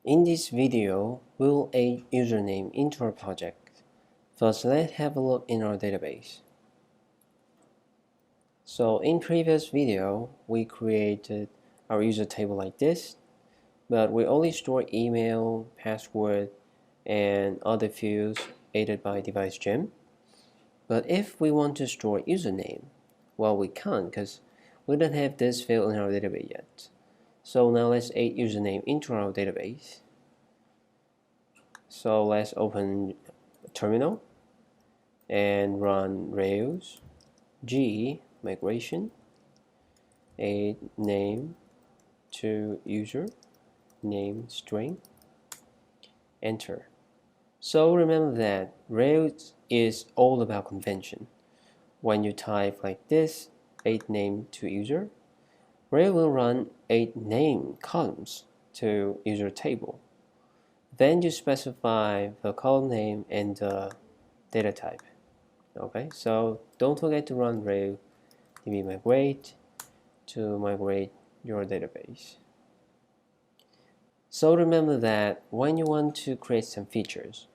In this video, we'll add username into our project. First, let's have a look in our database. So in previous video, we created our user table like this, but we only store email, password, and other fields added by DeviceGem. But if we want to store username, well, we can't because we don't have this field in our database yet. So now let's add username into our database. So let's open terminal and run Rails G migration add name to user name string, enter. So remember that Rails is all about convention. When you type like this, add name to user, Rails will run add name columns to user table. Then you specify the column name and the data type. Okay, so don't forget to run Rails db migrate to migrate your database. So remember that when you want to create some features,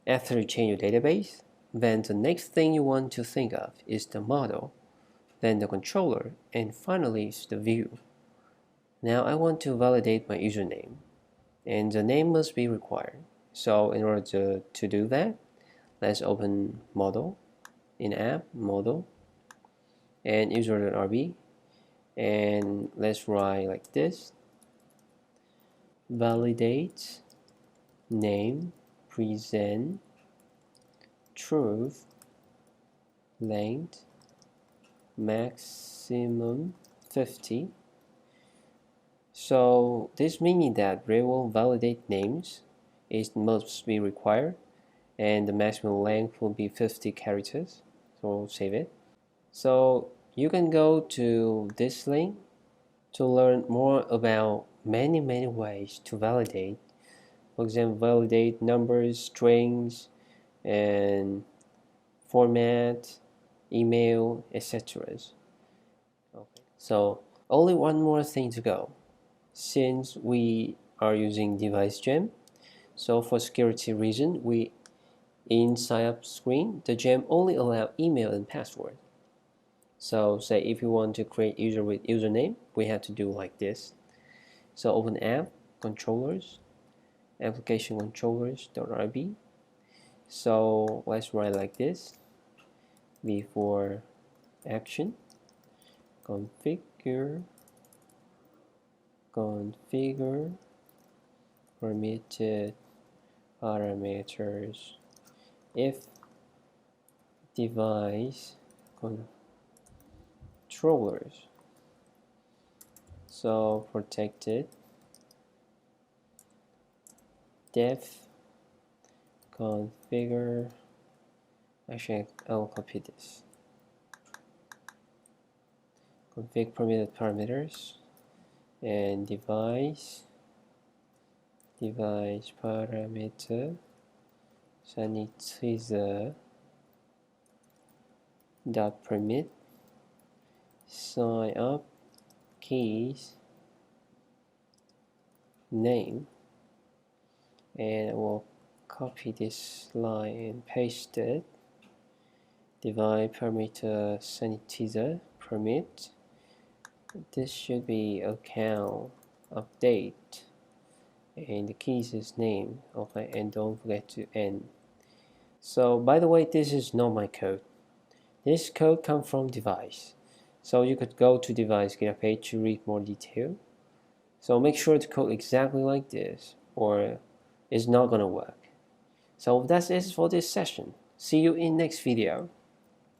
after you change your database, then the next thing you want to think of is the model, then the controller, and finally is the view. Now I want to validate my username, and the name must be required. So in order to do that, let's open model, in app, model, and user.rb, and let's write like this, validate name present truth length maximum 50. So this meaning that Rails will validate names, it must be required, and the maximum length will be 50 characters. So save it. So you can go to this link to learn more about many ways to validate. For example, validate numbers, strings, and format, email, etc. Okay. So only one more thing to go. Since we are using DeviceGem, so for security reason, in sign up screen, the gem only allow email and password. So say if you want to create user with username, we have to do like this. So open app, controllers, application controllers.rb. So let's write like this, before action, configure permitted parameters if device controllers. So protected def configure, actually I'll copy this, config permitted parameters and device parameter sanitizer dot permit sign up keys name, and I will copy this line and paste it. Device parameter sanitizer permit, this should be account update, and the keys is name. Okay, and don't forget to end. So by the way, this is not my code. This code comes from Device. So you could go to Device GitHub page to read more detail. So make sure to code exactly like this, or it's not gonna work. So that's it for this session. See you in next video.